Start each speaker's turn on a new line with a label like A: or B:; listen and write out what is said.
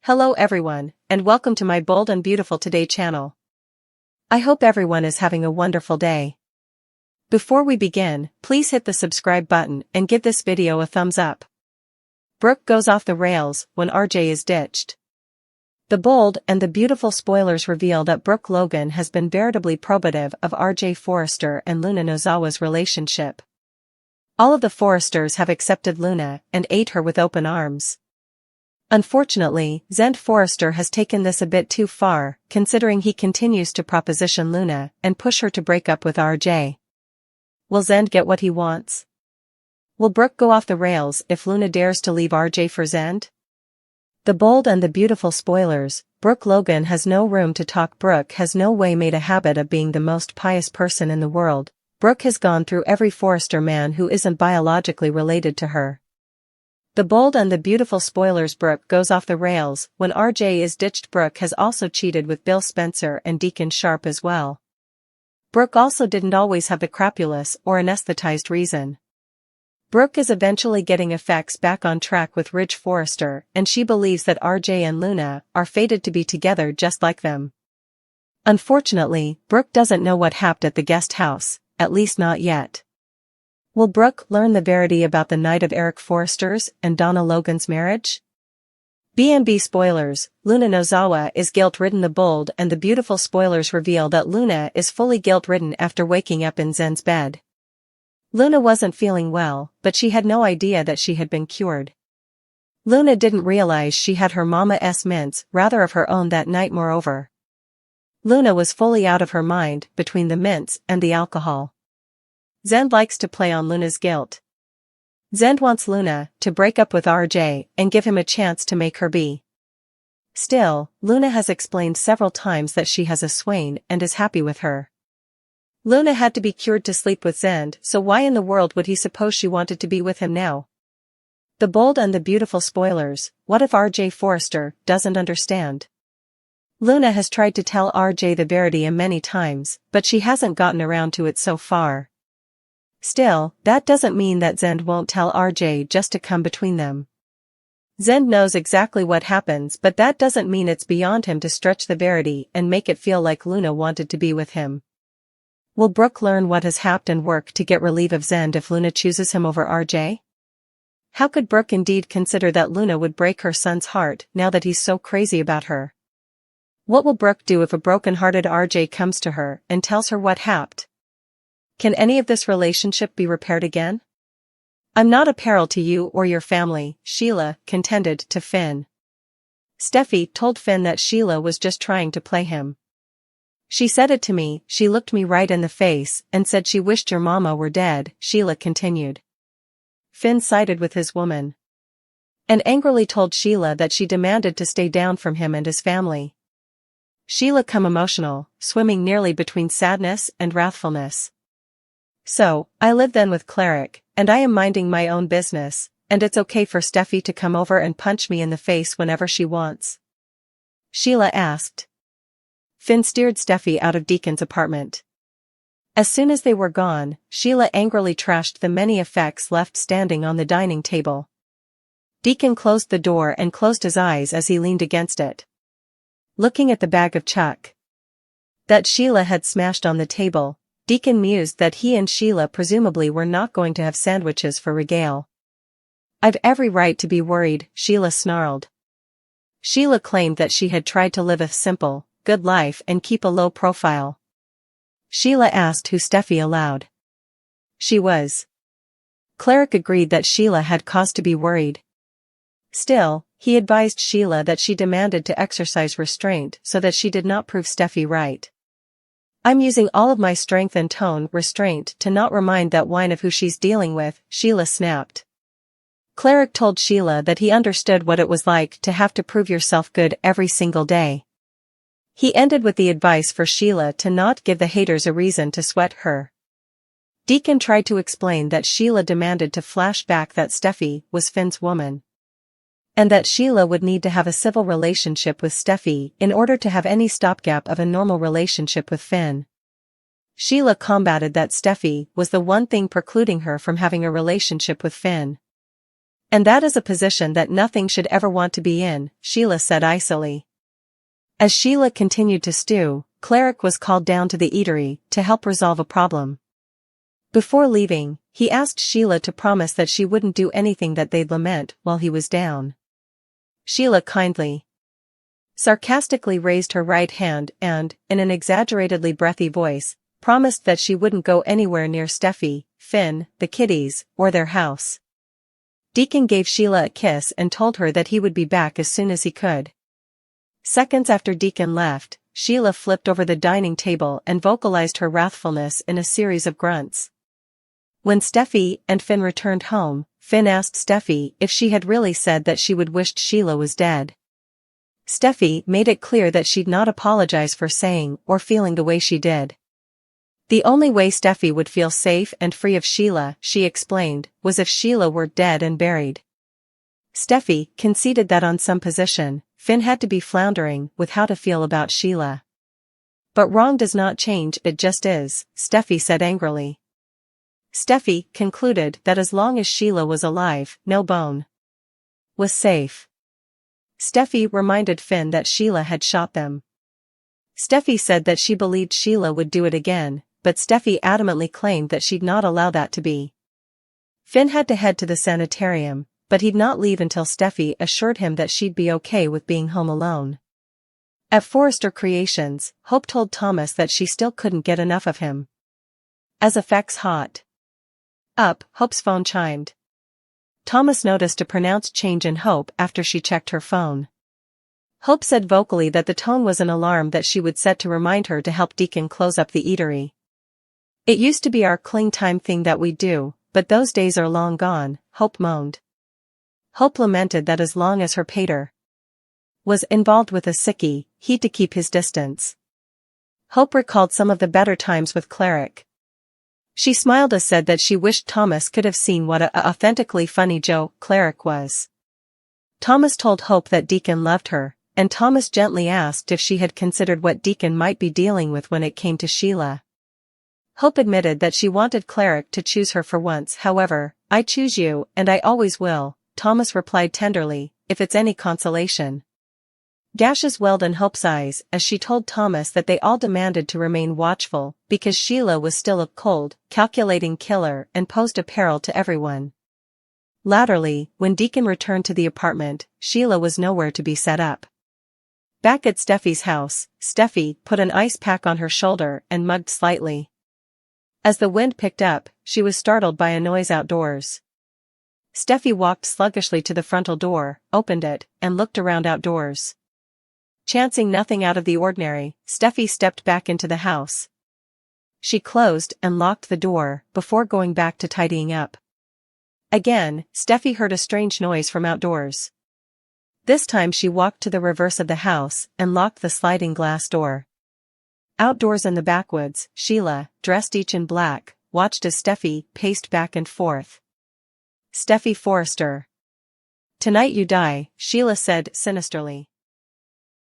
A: Hello everyone, and welcome to my Bold and Beautiful Today channel. I hope everyone is having a wonderful day. Before we begin, please hit the subscribe button and give this video a thumbs up. Brooke goes off the rails when RJ is ditched. The Bold and the Beautiful spoilers reveal that Brooke Logan has been veritably probative of RJ Forrester and Luna Nozawa's relationship. All of the Forresters have accepted Luna and ate her with open arms. Unfortunately, Zend Forrester has taken this a bit too far, considering he continues to proposition Luna and push her to break up with RJ. Will Zend get what he wants? Will Brooke go off the rails if Luna dares to leave RJ for Zend? The Bold and the Beautiful spoilers, Brooke Logan has no room to talk. Brooke has no way made a habit of being the most pious person in the world. Brooke has gone through every Forrester man who isn't biologically related to her. The Bold and the Beautiful spoilers. Brooke goes off the rails when RJ is ditched. Brooke has also cheated with Bill Spencer and Deacon Sharp as well. Brooke also didn't always have the crapulous or anesthetized reason. Brooke is eventually getting effects back on track with Ridge Forrester, and she believes that RJ and Luna are fated to be together just like them. Unfortunately, Brooke doesn't know what happened at the guest house, at least not yet. Will Brooke learn the verity about the night of Eric Forrester's and Donna Logan's marriage? B&B spoilers, Luna Nozawa is guilt-ridden. The Bold and the Beautiful spoilers reveal that Luna is fully guilt-ridden after waking up in Zend's bed. Luna wasn't feeling well, but she had no idea that she had been cured. Luna didn't realize she had her mama's mints rather of her own that night. Moreover, Luna was fully out of her mind between the mints and the alcohol. Zend likes to play on Luna's guilt. Zend wants Luna to break up with RJ and give him a chance to make her be. Still, Luna has explained several times that she has a swain and is happy with her. Luna had to be cured to sleep with Zend, so why in the world would he suppose she wanted to be with him now? The Bold and the Beautiful spoilers, what if RJ Forrester doesn't understand? Luna has tried to tell RJ the verity many times, but she hasn't gotten around to it so far. Still, that doesn't mean that Zend won't tell RJ just to come between them. Zend knows exactly what happens, but that doesn't mean it's beyond him to stretch the verity and make it feel like Luna wanted to be with him. Will Brooke learn what has happened and work to get relief of Zend if Luna chooses him over RJ? How could Brooke indeed consider that Luna would break her son's heart now that he's so crazy about her? What will Brooke do if a broken-hearted RJ comes to her and tells her what happened? Can any of this relationship be repaired again? I'm not a peril to you or your family, Sheila contended to Finn. Steffi told Finn that Sheila was just trying to play him. She said it to me, she looked me right in the face and said she wished your mama were dead, Sheila continued. Finn sided with his woman and angrily told Sheila that she demanded to stay down from him and his family. Sheila come emotional, swimming nearly between sadness and wrathfulness. So, I live then with Cleric, and I am minding my own business, and it's okay for Steffi to come over and punch me in the face whenever she wants? Sheila asked. Finn steered Steffi out of Deacon's apartment. As soon as they were gone, Sheila angrily trashed the many effects left standing on the dining table. Deacon closed the door and closed his eyes as he leaned against it, looking at the bag of chuck that Sheila had smashed on the table. Deacon mused that he and Sheila presumably were not going to have sandwiches for regale. I've every right to be worried, Sheila snarled. Sheila claimed that she had tried to live a simple, good life and keep a low profile. Sheila asked who Steffi aloud. She was. Cleric agreed that Sheila had cause to be worried. Still, he advised Sheila that she demanded to exercise restraint so that she did not prove Steffi right. I'm using all of my strength and tone restraint to not remind that wine of who she's dealing with, Sheila snapped. Cleric told Sheila that he understood what it was like to have to prove yourself good every single day. He ended with the advice for Sheila to not give the haters a reason to sweat her. Deacon tried to explain that Sheila demanded to flash back that Steffi was Finn's woman, and that Sheila would need to have a civil relationship with Steffi in order to have any stopgap of a normal relationship with Finn. Sheila combated that Steffi was the one thing precluding her from having a relationship with Finn. And that is a position that nothing should ever want to be in, Sheila said icily. As Sheila continued to stew, Cleric was called down to the eatery to help resolve a problem. Before leaving, he asked Sheila to promise that she wouldn't do anything that they'd lament while he was down. Sheila kindly, sarcastically raised her right hand and, in an exaggeratedly breathy voice, promised that she wouldn't go anywhere near Steffi, Finn, the kiddies, or their house. Deacon gave Sheila a kiss and told her that he would be back as soon as he could. Seconds after Deacon left, Sheila flipped over the dining table and vocalized her wrathfulness in a series of grunts. When Steffi and Finn returned home, Finn asked Steffi if she had really said that she would wished Sheila was dead. Steffi made it clear that she'd not apologize for saying or feeling the way she did. The only way Steffi would feel safe and free of Sheila, she explained, was if Sheila were dead and buried. Steffi conceded that on some position, Finn had to be floundering with how to feel about Sheila. But wrong does not change, it just is, Steffi said angrily. Steffi concluded that as long as Sheila was alive, no bone was safe. Steffi reminded Finn that Sheila had shot them. Steffi said that she believed Sheila would do it again, but Steffi adamantly claimed that she'd not allow that to be. Finn had to head to the sanitarium, but he'd not leave until Steffi assured him that she'd be okay with being home alone. At Forrester Creations, Hope told Thomas that she still couldn't get enough of him. As effects hot up, Hope's phone chimed. Thomas noticed a pronounced change in Hope after she checked her phone. Hope said vocally that the tone was an alarm that she would set to remind her to help Deacon close up the eatery. It used to be our cling time thing that we do, but those days are long gone, Hope moaned. Hope lamented that as long as her pater was involved with a sickie, he'd to keep his distance. Hope recalled some of the better times with Cleric. She smiled and said that she wished Thomas could have seen what a authentically funny Joe Cleric was. Thomas told Hope that Deacon loved her, and Thomas gently asked if she had considered what Deacon might be dealing with when it came to Sheila. Hope admitted that she wanted Cleric to choose her for once. However, I choose you, and I always will, Thomas replied tenderly, if it's any consolation. Gashes welled in Hope's eyes as she told Thomas that they all demanded to remain watchful, because Sheila was still a cold, calculating killer and posed a peril to everyone. Latterly, when Deacon returned to the apartment, Sheila was nowhere to be set up. Back at Steffi's house, Steffi put an ice pack on her shoulder and mugged slightly. As the wind picked up, she was startled by a noise outdoors. Steffi walked sluggishly to the frontal door, opened it, and looked around outdoors. Chancing nothing out of the ordinary, Steffi stepped back into the house. She closed and locked the door before going back to tidying up. Again, Steffi heard a strange noise from outdoors. This time she walked to the reverse of the house and locked the sliding glass door. Outdoors in the backwoods, Sheila, dressed each in black, watched as Steffi paced back and forth. Steffi Forrester. Tonight you die, Sheila said sinisterly.